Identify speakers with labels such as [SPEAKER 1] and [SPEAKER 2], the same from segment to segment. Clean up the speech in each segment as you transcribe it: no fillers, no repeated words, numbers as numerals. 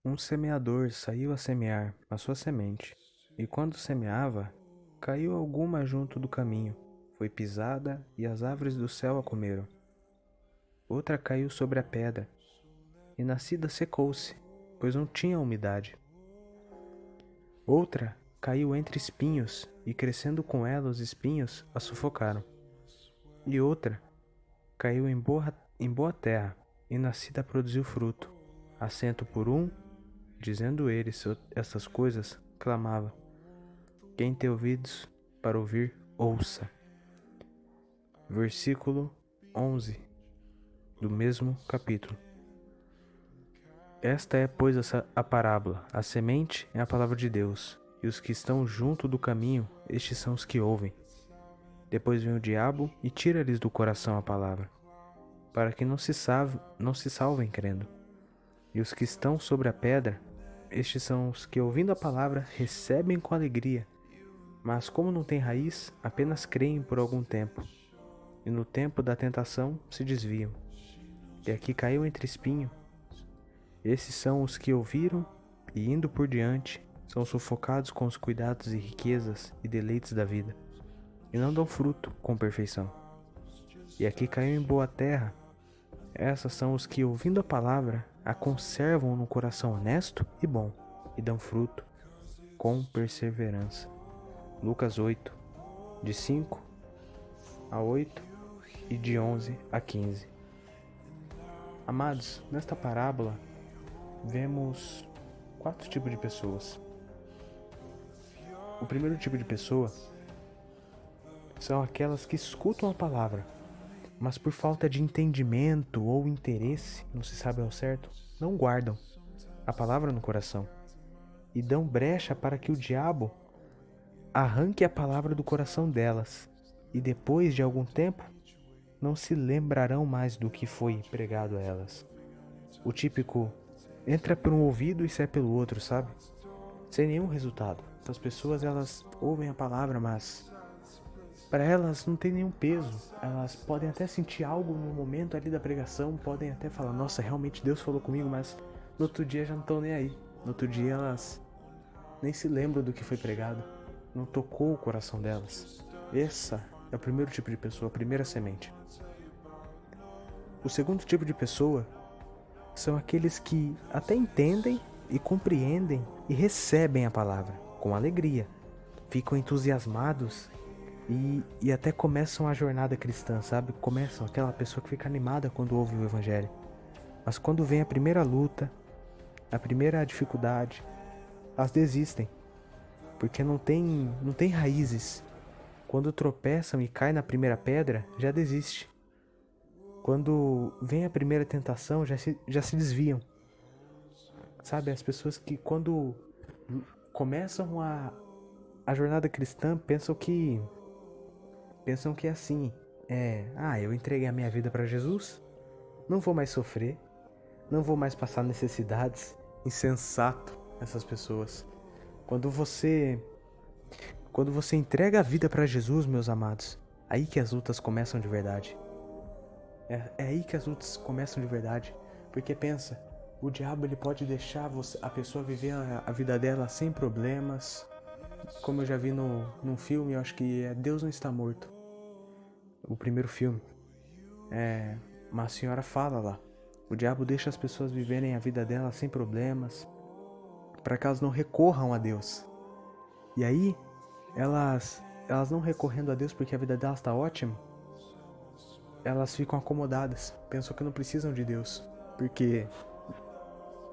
[SPEAKER 1] Um semeador saiu a semear a sua semente, e quando semeava, caiu alguma junto do caminho, foi pisada e as aves do céu a comeram. Outra caiu sobre a pedra, e nascida secou-se, pois não tinha umidade. Outra caiu entre espinhos, e crescendo com ela os espinhos a sufocaram. E outra caiu em boa terra, e nascida produziu fruto, assento por um. Dizendo ele essas coisas, clamava: Quem tem ouvidos para ouvir, ouça. Versículo 11 do mesmo capítulo. Esta é, pois, a parábola. A semente é a palavra de Deus, e os que estão junto do caminho, estes são os que ouvem. Depois vem o diabo e tira-lhes do coração a palavra, para que não se salvem crendo. E os que estão sobre a pedra, estes são os que, ouvindo a palavra, recebem com alegria, mas como não têm raiz, apenas creem por algum tempo, e no tempo da tentação se desviam. E aqui caiu entre espinho. Esses são os que ouviram e, indo por diante, são sufocados com os cuidados e riquezas e deleites da vida, e não dão fruto com perfeição. E aqui caiu em boa terra. Essas são os que, ouvindo a palavra, a conservam no coração honesto e bom, e dão fruto com perseverança. Lucas 8, de 5 a 8 e de 11 a 15. Amados, nesta parábola vemos 4 tipos de pessoas. O primeiro tipo de pessoa são aquelas que escutam a palavra, mas por falta de entendimento ou interesse, não se sabe ao certo, não guardam a palavra no coração e dão brecha para que o diabo arranque a palavra do coração delas, e depois de algum tempo não se lembrarão mais do que foi pregado a elas. O típico entra por um ouvido e sai pelo outro, sabe? Sem nenhum resultado. Essas pessoas, elas ouvem a palavra, mas para elas não tem nenhum peso. Elas podem até sentir algo no momento ali da pregação, podem até falar: nossa, realmente Deus falou comigo, mas no outro dia já não estão nem aí. No outro dia elas nem se lembram do que foi pregado. Não tocou o coração delas. Essa é o primeiro tipo de pessoa, a primeira semente. O segundo tipo de pessoa são aqueles que até entendem e compreendem e recebem a palavra com alegria, ficam entusiasmados e até começam a jornada cristã, sabe? Começam aquela pessoa que fica animada quando ouve o evangelho. Mas quando vem a primeira luta, a primeira dificuldade, elas desistem, porque não tem raízes. Quando tropeçam e caem na primeira pedra, já desiste. Quando vem a primeira tentação, já se desviam. Sabe, as pessoas que quando começam a jornada cristã pensam que é assim. Eu entreguei a minha vida para Jesus, não vou mais sofrer, não vou mais passar necessidades. Insensato essas pessoas. Quando você entrega a vida para Jesus, meus amados, aí que as lutas começam de verdade. É aí que as lutas começam de verdade. Porque pensa, o diabo ele pode deixar a pessoa viver a vida dela sem problemas. Como eu já vi num filme, eu acho que é Deus Não Está Morto. O primeiro filme. Uma senhora fala lá. O diabo deixa as pessoas viverem a vida delas sem problemas, para que elas não recorram a Deus. E aí, elas não recorrendo a Deus porque a vida delas está ótima, elas ficam acomodadas, pensam que não precisam de Deus, porque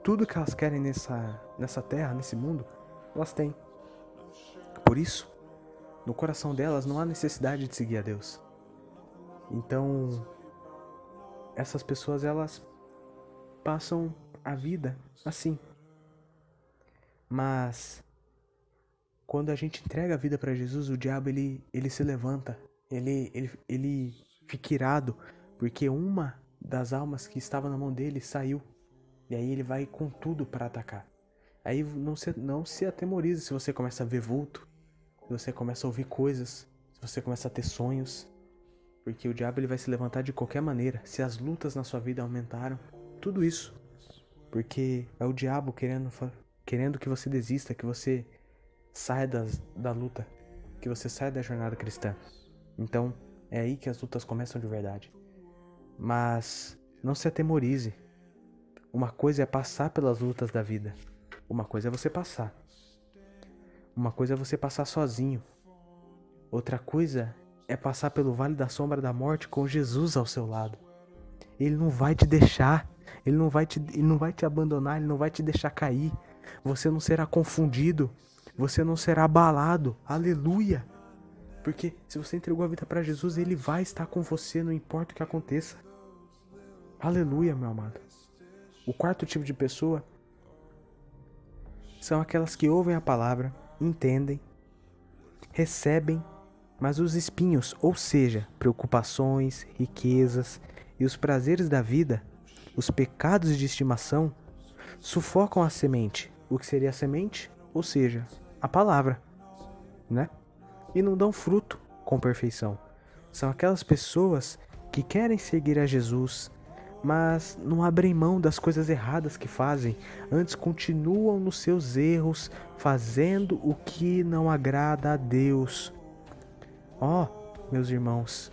[SPEAKER 1] tudo que elas querem nessa terra, nesse mundo, elas têm. Por isso, no coração delas não há necessidade de seguir a Deus. Então, essas pessoas, elas passam a vida assim. Mas quando a gente entrega a vida para Jesus, o diabo ele se levanta, ele fica irado, porque uma das almas que estava na mão dele saiu. E aí ele vai com tudo para atacar. Aí não se atemorize se você começa a ver vulto, se você começa a ouvir coisas, se você começa a ter sonhos, porque o diabo ele vai se levantar de qualquer maneira. Se as lutas na sua vida aumentaram, tudo isso Porque é o diabo querendo que você desista, que você saia da luta, que você saia da jornada cristã. Então, é aí que as lutas começam de verdade. Mas não se atemorize. Uma coisa é passar pelas lutas da vida. Uma coisa é você passar. Uma coisa é você passar sozinho. Outra coisa é passar pelo vale da sombra da morte com Jesus ao seu lado. Ele não vai te deixar. Ele não vai te abandonar. Ele não vai te deixar cair. Você não será confundido. Você não será abalado. Aleluia. Porque se você entregou a vida para Jesus, Ele vai estar com você, não importa o que aconteça. Aleluia, meu amado. O quarto tipo de pessoa são aquelas que ouvem a palavra, entendem, recebem, mas os espinhos, ou seja, preocupações, riquezas e os prazeres da vida, os pecados de estimação, sufocam a semente. O que seria a semente? Ou seja, a palavra, né? E não dão fruto com perfeição. São aquelas pessoas que querem seguir a Jesus, mas não abrem mão das coisas erradas que fazem, antes continuam nos seus erros, fazendo o que não agrada a Deus. Ó, meus irmãos,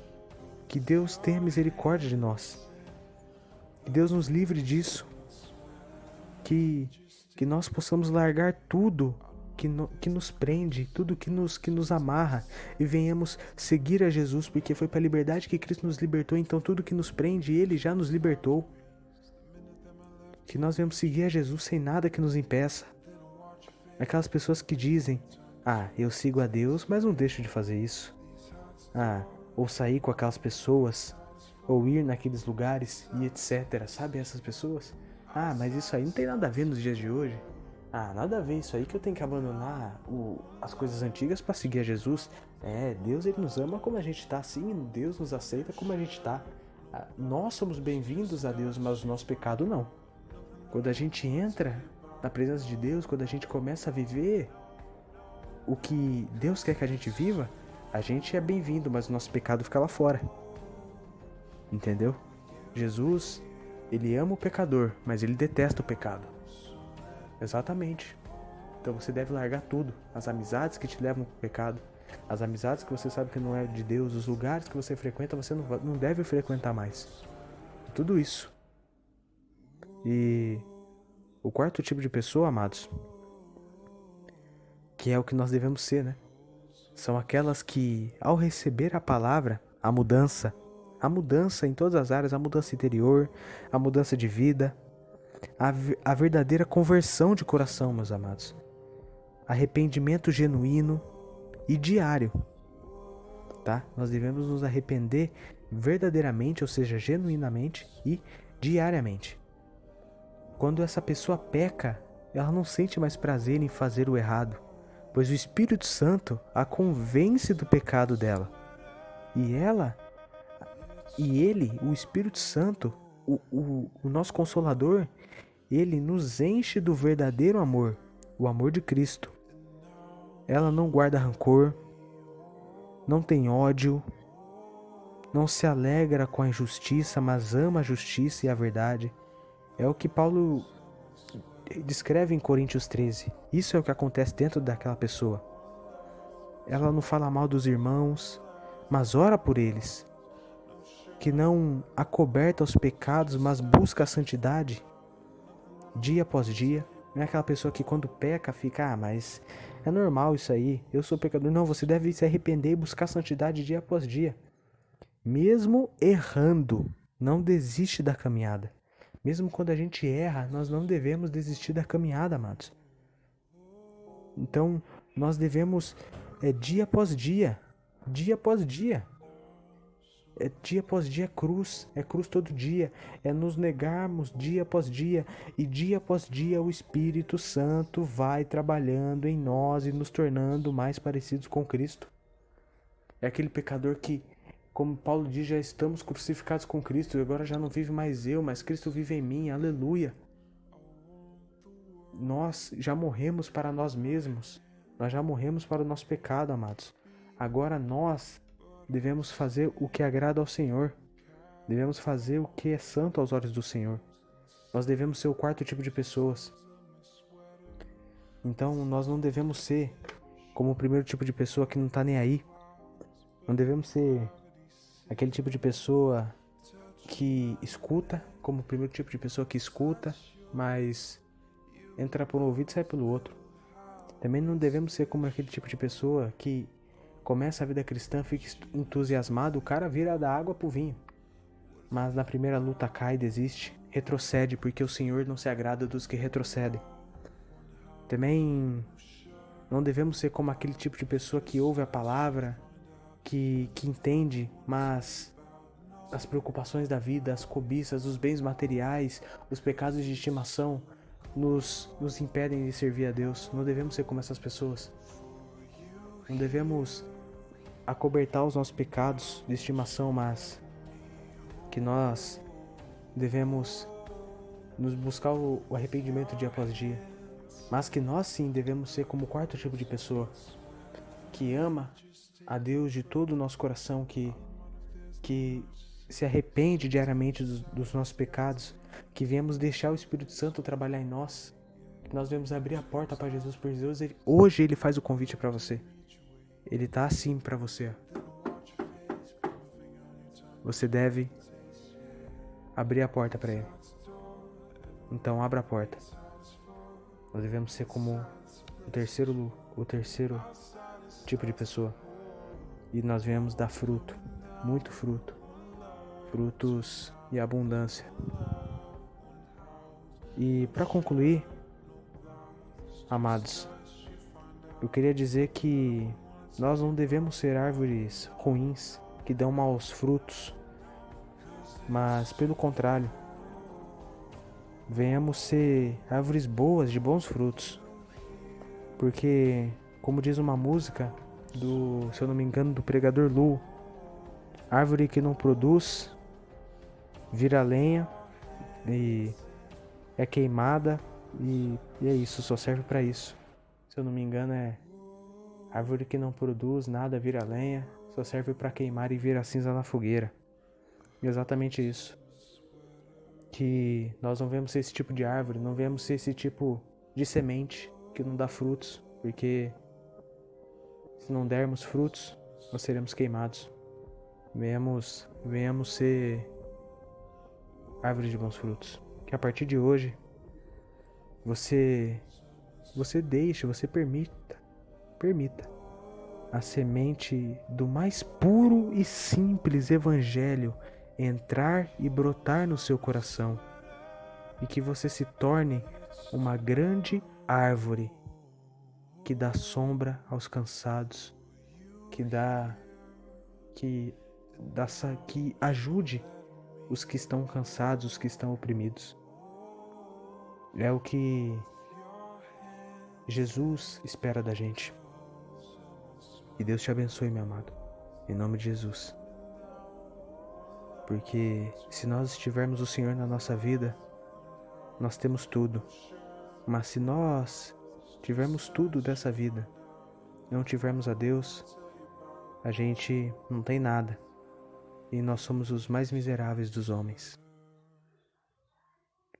[SPEAKER 1] que Deus tenha misericórdia de nós, que Deus nos livre disso, que nós possamos largar tudo que nos prende, tudo que nos amarra, e venhamos seguir a Jesus, porque foi para a liberdade que Cristo nos libertou. Então tudo que nos prende, Ele já nos libertou. Que nós venhamos seguir a Jesus sem nada que nos impeça. Aquelas pessoas que dizem: ah, eu sigo a Deus, mas não deixo de fazer isso. Ah, ou sair com aquelas pessoas, ou ir naqueles lugares e etc. Sabe essas pessoas? Ah, mas isso aí não tem nada a ver nos dias de hoje. Ah, nada a ver isso aí, que eu tenho que abandonar as coisas antigas para seguir a Jesus. Deus, Ele nos ama como a gente tá, sim, Deus nos aceita como a gente tá. Nós somos bem-vindos a Deus, mas o nosso pecado não. Quando a gente entra na presença de Deus, quando a gente começa a viver o que Deus quer que a gente viva, a gente é bem-vindo, mas o nosso pecado fica lá fora. Entendeu? Jesus, Ele ama o pecador, mas Ele detesta o pecado. Exatamente. Então você deve largar tudo. As amizades que te levam ao pecado, as amizades que você sabe que não é de Deus, os lugares que você frequenta, você não deve frequentar mais. Tudo isso. E o quarto tipo de pessoa, amados, que é o que nós devemos ser, né? São aquelas que, ao receber a palavra, a mudança em todas as áreas, a mudança interior, a mudança de vida, a verdadeira conversão de coração, meus amados. Arrependimento genuíno e diário, tá? Nós devemos nos arrepender verdadeiramente, ou seja, genuinamente e diariamente. Quando essa pessoa peca, ela não sente mais prazer em fazer o errado, pois o Espírito Santo a convence do pecado dela. E ele, o Espírito Santo, o nosso Consolador, ele nos enche do verdadeiro amor, o amor de Cristo. Ela não guarda rancor, não tem ódio, não se alegra com a injustiça, mas ama a justiça e a verdade. É o que Paulo descreve em Coríntios 13. Isso é o que acontece dentro daquela pessoa. Ela não fala mal dos irmãos, mas ora por eles. Que não acoberta os pecados, mas busca a santidade dia após dia. Não é aquela pessoa que quando peca fica, mas é normal isso aí, eu sou pecador. Não, você deve se arrepender e buscar santidade dia após dia. Mesmo errando, não desiste da caminhada. Mesmo quando a gente erra, nós não devemos desistir da caminhada, amados. Então, nós devemos, dia após dia, dia após dia. Dia após dia é cruz todo dia, é nos negarmos dia após dia, e dia após dia o Espírito Santo vai trabalhando em nós e nos tornando mais parecidos com Cristo. É aquele pecador que, como Paulo diz, já estamos crucificados com Cristo, e agora já não vive mais eu, mas Cristo vive em mim, aleluia. Nós já morremos para nós mesmos, nós já morremos para o nosso pecado, amados. Agora nós devemos fazer o que agrada ao Senhor. Devemos fazer o que é santo aos olhos do Senhor. Nós devemos ser o quarto tipo de pessoas. Então, nós não devemos ser como o primeiro tipo de pessoa que não tá nem aí. Não devemos ser aquele tipo de pessoa que escuta, como o primeiro tipo de pessoa que escuta, mas entra por um ouvido e sai pelo outro. Também não devemos ser como aquele tipo de pessoa que começa a vida cristã, fica entusiasmado, o cara vira da água pro vinho. Mas na primeira luta cai, desiste, retrocede, porque o Senhor não se agrada dos que retrocedem. Também não devemos ser como aquele tipo de pessoa que ouve a palavra, que entende, mas as preocupações da vida, as cobiças, os bens materiais, os pecados de estimação nos impedem de servir a Deus. Não devemos ser como essas pessoas. Não devemos acobertar os nossos pecados de estimação, mas que nós devemos nos buscar o arrependimento dia após dia. Mas que nós sim devemos ser como o quarto tipo de pessoa que ama a Deus de todo o nosso coração, que se arrepende diariamente dos nossos pecados, que viemos deixar o Espírito Santo trabalhar em nós, que nós devemos abrir a porta para Jesus, por Deus. Hoje Ele faz o convite para você. Ele tá assim para você. Você deve abrir a porta para Ele. Então abra a porta. Nós devemos ser como o terceiro tipo de pessoa. E nós viemos dar fruto, muito fruto. Frutos e abundância. E para concluir, amados, eu queria dizer que nós não devemos ser árvores ruins que dão maus frutos, mas pelo contrário, venhamos ser árvores boas de bons frutos. Porque, como diz uma música se eu não me engano, do Pregador Lu, árvore que não produz vira lenha e é queimada e é isso, só serve para isso. Se eu não me engano, é árvore que não produz nada vira lenha, só serve para queimar e vira cinza na fogueira. Exatamente isso. Que nós não vemos ser esse tipo de árvore, não vemos ser esse tipo de semente que não dá frutos, porque se não dermos frutos, nós seremos queimados. Venhamos ser árvore de bons frutos. Que a partir de hoje você deixe, você permita a semente do mais puro e simples evangelho entrar e brotar no seu coração, e que você se torne uma grande árvore que dá sombra aos cansados, que ajude os que estão cansados, os que estão oprimidos. É o que Jesus espera da gente. E Deus te abençoe, meu amado, em nome de Jesus. Porque se nós tivermos o Senhor na nossa vida, nós temos tudo. Mas se nós tivermos tudo dessa vida, não tivermos a Deus, a gente não tem nada. E nós somos os mais miseráveis dos homens.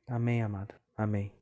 [SPEAKER 1] Amém, amado. Amém.